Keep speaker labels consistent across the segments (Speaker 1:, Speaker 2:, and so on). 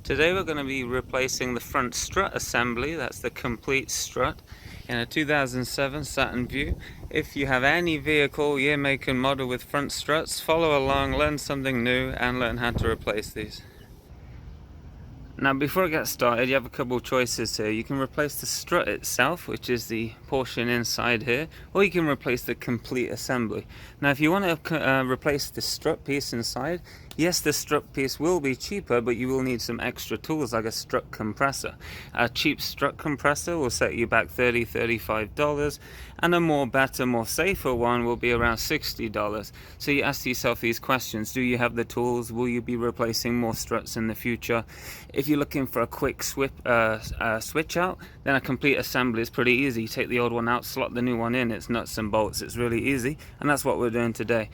Speaker 1: Today we're going to be replacing the front strut assembly, that's the complete strut, in a 2007 Saturn Vue. If you have any vehicle, year, make and model with front struts, follow along, learn something new and learn how to replace these. Now before I get started, you have a couple of choices here. You can replace the strut itself, which is the portion inside here, or you can replace the complete assembly. Now if you want to replace the strut piece inside, yes, the strut piece will be cheaper, but you will need some extra tools like a strut compressor. A cheap strut compressor will set you back $30–$35, and a more better, more safer one will be around $60. So you ask yourself these questions: do you have the tools? Will you be replacing more struts in the future? If you're looking for a quick switch out, then a complete assembly is pretty easy. You take the old one out, slot the new one in, it's nuts and bolts, it's really easy, and that's what we're doing today.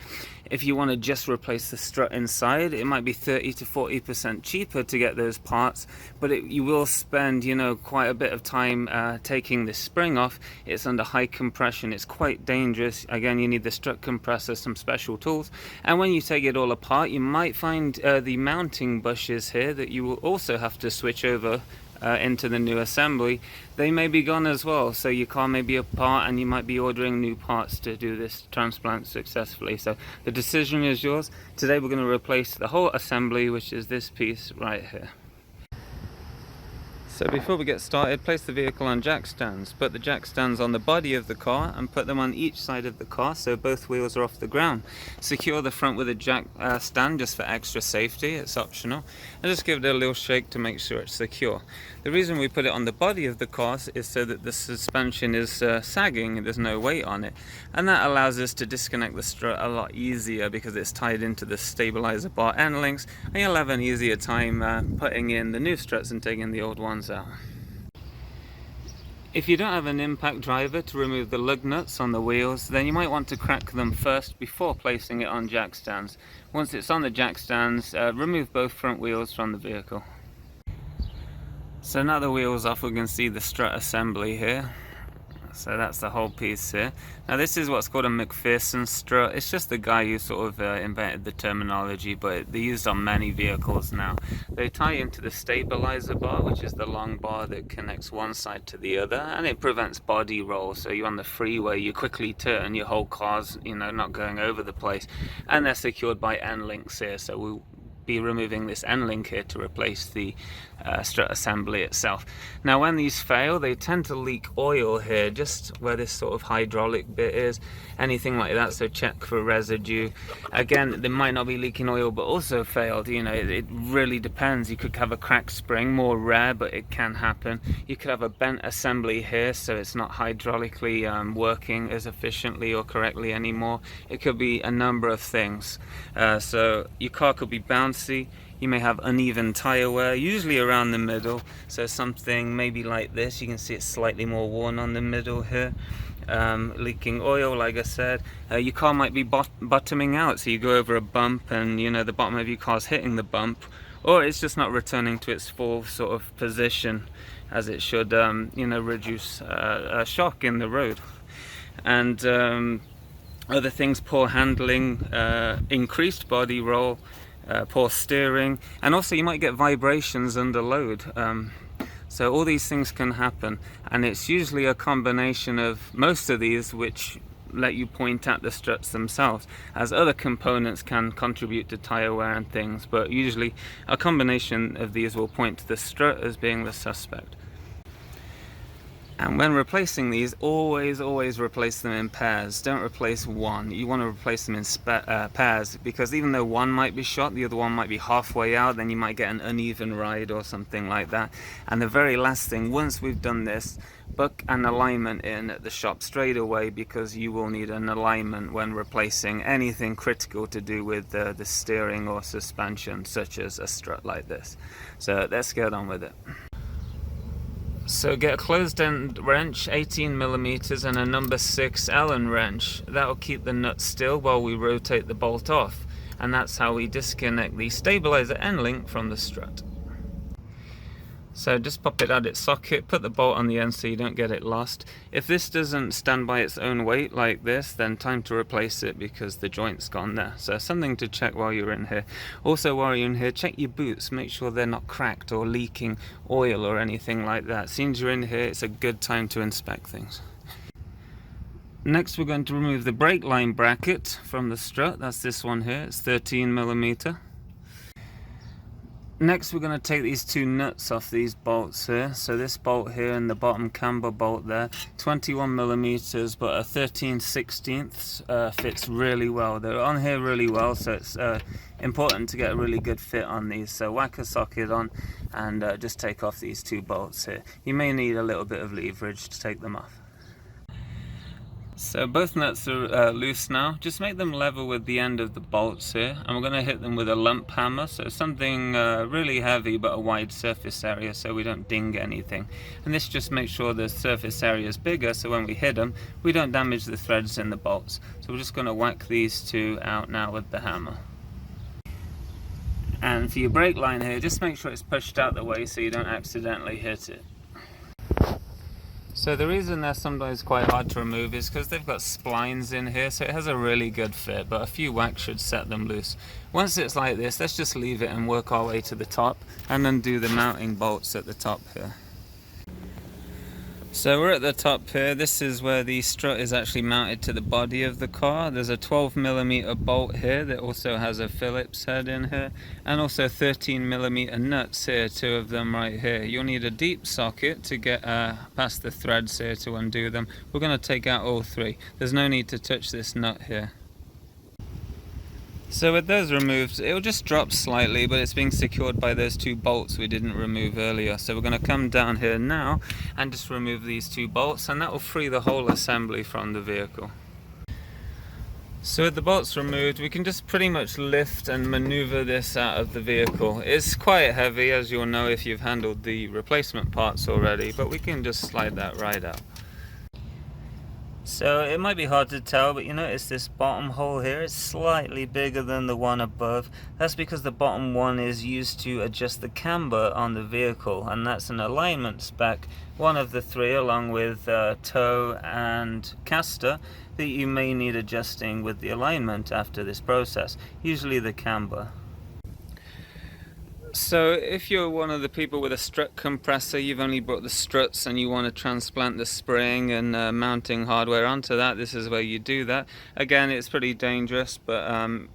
Speaker 1: If you want to just replace the strut inside, it might be 30–40% cheaper to get those parts, but you will spend, quite a bit of time taking the spring off. It's under high compression, it's quite dangerous. Again, you need the strut compressor, some special tools, and when you take it all apart, you might find the mounting bushes here that you will also have to switch over into the new assembly. They may be gone as well, so your car may be apart and you might be ordering new parts to do this transplant successfully. So the decision is yours. Today we're going to replace the whole assembly, which is this piece right here. So before we get started, place the vehicle on jack stands. Put the jack stands on the body of the car and put them on each side of the car so both wheels are off the ground. Secure the front with a jack stand just for extra safety, it's optional. And just give it a little shake to make sure it's secure. The reason we put it on the body of the car is so that the suspension is sagging and there's no weight on it. And that allows us to disconnect the strut a lot easier because it's tied into the stabilizer bar end links, and you'll have an easier time putting in the new struts and taking the old ones out. If you don't have an impact driver to remove the lug nuts on the wheels, then you might want to crack them first before placing it on jack stands. Once it's on the jack stands, remove both front wheels from the vehicle. So now the wheel's off, we can see the strut assembly here. So that's the whole piece here. Now this is what's called a McPherson strut. It's just the guy who sort of invented the terminology, but they're used on many vehicles now. They tie into the stabilizer bar, which is the long bar that connects one side to the other, and it prevents body roll. So you're on the freeway, you quickly turn, your whole car's not going over the place. And they're secured by end links here, so we'll be removing this end link here to replace the strut assembly itself. Now when these fail, they tend to leak oil here, just where this sort of hydraulic bit is, anything like that, so check for residue. Again, they might not be leaking oil but also failed. It really depends. You could have a cracked spring, more rare, but it can happen. You could have a bent assembly here, so it's not hydraulically working as efficiently or correctly anymore. It could be a number of things. So your car could be bouncy. You may have uneven tire wear, usually around the middle, so something maybe like this. You can see it's slightly more worn on the middle here. Leaking oil, like I said. Your car might be bottoming out, so you go over a bump and the bottom of your car's hitting the bump, or it's just not returning to its full sort of position as it should, reduce shock in the road. And other things: poor handling, increased body roll, poor steering, and also you might get vibrations under load. So all these things can happen, and it's usually a combination of most of these which let you point at the struts themselves, as other components can contribute to tire wear and things, but usually a combination of these will point to the strut as being the suspect. And when replacing these, always replace them in pairs. Don't replace one. You want to replace them in pairs, because even though one might be shot, the other one might be halfway out, then you might get an uneven ride or something like that. And the very last thing, once we've done this, book an alignment in at the shop straight away, because you will need an alignment when replacing anything critical to do with the steering or suspension, such as a strut like this. So let's get on with it. So get a closed end wrench, 18mm, and a number 6 Allen wrench. That will keep the nut still while we rotate the bolt off, and that's how we disconnect the stabilizer end link from the strut. So just pop it at its socket, put the bolt on the end so you don't get it lost. If this doesn't stand by its own weight like this, then time to replace it because the joint's gone there. So something to check while you're in here. Also while you're in here, check your boots, make sure they're not cracked or leaking oil or anything like that. Since you're in here, it's a good time to inspect things. Next we're going to remove the brake line bracket from the strut. That's this one here, it's 13mm. Next we're going to take these two nuts off these bolts here. So this bolt here and the bottom camber bolt there, 21mm, but a 13/16 fits really well. They're on here really well, so it's important to get a really good fit on these. So whack a socket on and just take off these two bolts here. You may need a little bit of leverage to take them off. So both nuts are loose now. Just make them level with the end of the bolts here, and we're going to hit them with a lump hammer, so something really heavy but a wide surface area so we don't ding anything. And this just makes sure the surface area is bigger so when we hit them we don't damage the threads in the bolts. So we're just going to whack these two out now with the hammer. And for your brake line here, just make sure it's pushed out the way so you don't accidentally hit it. So the reason they're sometimes quite hard to remove is because they've got splines in here, so it has a really good fit, but a few whacks should set them loose. Once it's like this, let's just leave it and work our way to the top and undo the mounting bolts at the top here. So we're at the top here. This is where the strut is actually mounted to the body of the car. There's a 12mm bolt here that also has a Phillips head in here, and also 13mm nuts here, two of them right here. You'll need a deep socket to get past the threads here to undo them. We're going to take out all three. There's no need to touch this nut here. So with those removed, it'll just drop slightly, but it's being secured by those two bolts we didn't remove earlier. So we're going to come down here now and just remove these two bolts, and that will free the whole assembly from the vehicle. So with the bolts removed, we can just pretty much lift and maneuver this out of the vehicle. It's quite heavy, as you'll know if you've handled the replacement parts already, but we can just slide that right out. So it might be hard to tell, but you notice this bottom hole here is slightly bigger than the one above. That's because the bottom one is used to adjust the camber on the vehicle, and that's an alignment spec, one of the three along with toe and caster, that you may need adjusting with the alignment after this process, usually the camber. So if you're one of the people with a strut compressor, you've only brought the struts and you want to transplant the spring and mounting hardware onto that, this is where you do that. Again, it's pretty dangerous, but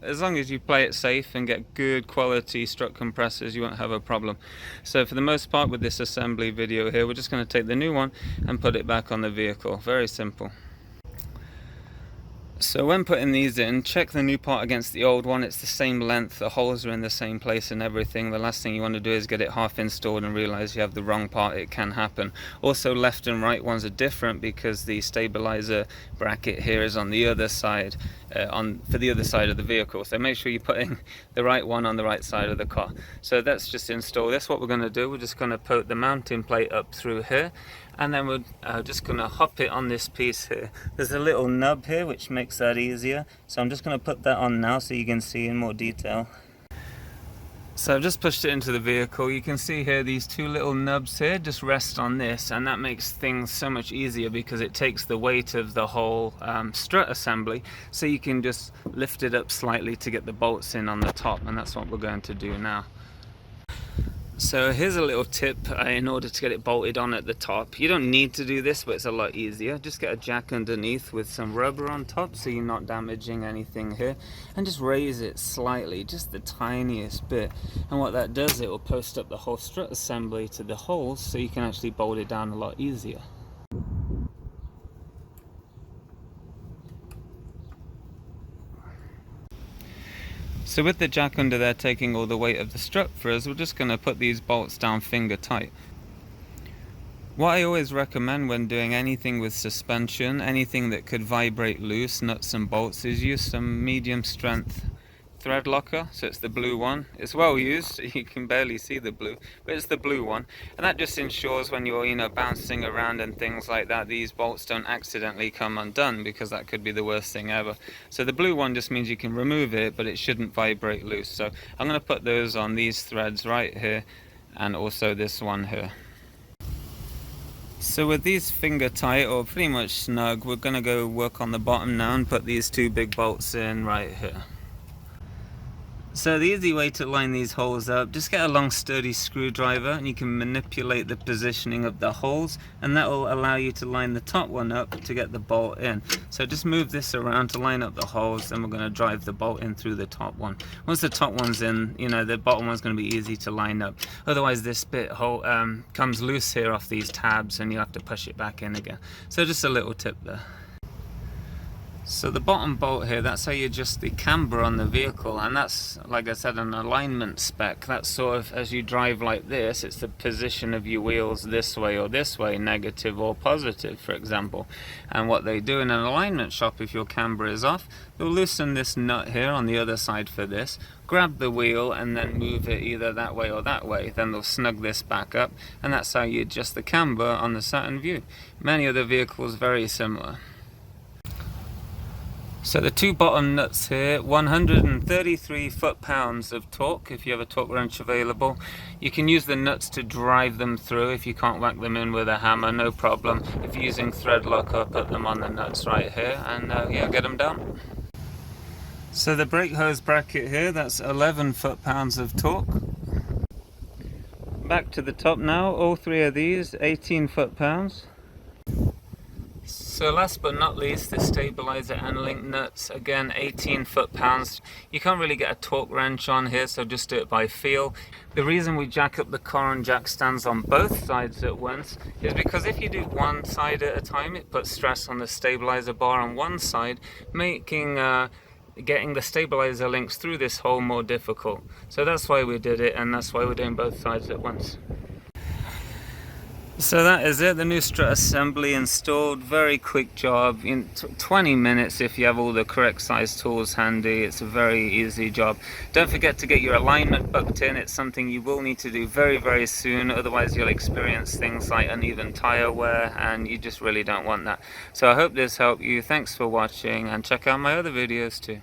Speaker 1: as long as you play it safe and get good quality strut compressors, you won't have a problem. So for the most part with this assembly video here, we're just going to take the new one and put it back on the vehicle. Very simple. So when putting these in, check the new part against the old one. It's the same length, the holes are in the same place and everything. The last thing you want to do is get it half installed and realize you have the wrong part. It can happen. Also, left and right ones are different because the stabilizer bracket here is on the other side, for the other side of the vehicle. So make sure you're putting the right one on the right side of the car. So let's just install this. What we're going to do, we're just going to put the mounting plate up through here, and then we're just going to hop it on this piece here. There's a little nub here which makes that easier, so I'm just going to put that on now so you can see in more detail. So I've just pushed it into the vehicle. You can see here these two little nubs here just rest on this, and that makes things so much easier because it takes the weight of the whole strut assembly, so you can just lift it up slightly to get the bolts in on the top, and that's what we're going to do now. So here's a little tip in order to get it bolted on at the top. You don't need to do this, but it's a lot easier. Just get a jack underneath with some rubber on top so you're not damaging anything here, and just raise it slightly, just the tiniest bit. And what that does, it will post up the whole strut assembly to the holes so you can actually bolt it down a lot easier. So with the jack under there taking all the weight of the strut for us, we're just going to put these bolts down finger tight. What I always recommend when doing anything with suspension, anything that could vibrate loose, nuts and bolts, is use some medium strength thread locker. So it's the blue one. It's well used, you can barely see the blue, but it's the blue one, and that just ensures when you're bouncing around and things like that, these bolts don't accidentally come undone, because that could be the worst thing ever. So the blue one just means you can remove it, but it shouldn't vibrate loose. So I'm going to put those on these threads right here, and also this one here. So with these finger tight or pretty much snug, we're going to go work on the bottom now and put these two big bolts in right here. So the easy way to line these holes up, just get a long sturdy screwdriver and you can manipulate the positioning of the holes, and that will allow you to line the top one up to get the bolt in. So just move this around to line up the holes, then we're going to drive the bolt in through the top one. Once the top one's in, you know, the bottom one's going to be easy to line up. Otherwise this bit comes loose here off these tabs and you have to push it back in again. So just a little tip there. So the bottom bolt here, that's how you adjust the camber on the vehicle, and that's, like I said, an alignment spec. That's sort of, as you drive like this, it's the position of your wheels this way or this way, negative or positive, for example. And what they do in an alignment shop, if your camber is off, they'll loosen this nut here on the other side for this, grab the wheel and then move it either that way or that way. Then they'll snug this back up, and that's how you adjust the camber on the Saturn Vue. Many other vehicles very similar. So the two bottom nuts here, 133 foot-pounds of torque if you have a torque wrench available. You can use the nuts to drive them through. If you can't whack them in with a hammer, no problem. If you're using thread locker, put them on the nuts right here and yeah, get them done. So the brake hose bracket here, that's 11 foot-pounds of torque. Back to the top now, all three of these, 18 foot-pounds. So last but not least, the stabilizer and link nuts, again 18 foot-pounds. You can't really get a torque wrench on here, so just do it by feel. The reason we jack up the car and jack stands on both sides at once is because if you do one side at a time, it puts stress on the stabilizer bar on one side, making getting the stabilizer links through this hole more difficult. So that's why we did it, and that's why we're doing both sides at once. So that is it, the new strut assembly installed. Very quick job, in 20 minutes if you have all the correct size tools handy. It's a very easy job. Don't forget to get your alignment bucked in. It's something you will need to do very, very soon, otherwise you'll experience things like uneven tire wear, and you just really don't want that. So I hope this helped you. Thanks for watching, and check out my other videos too.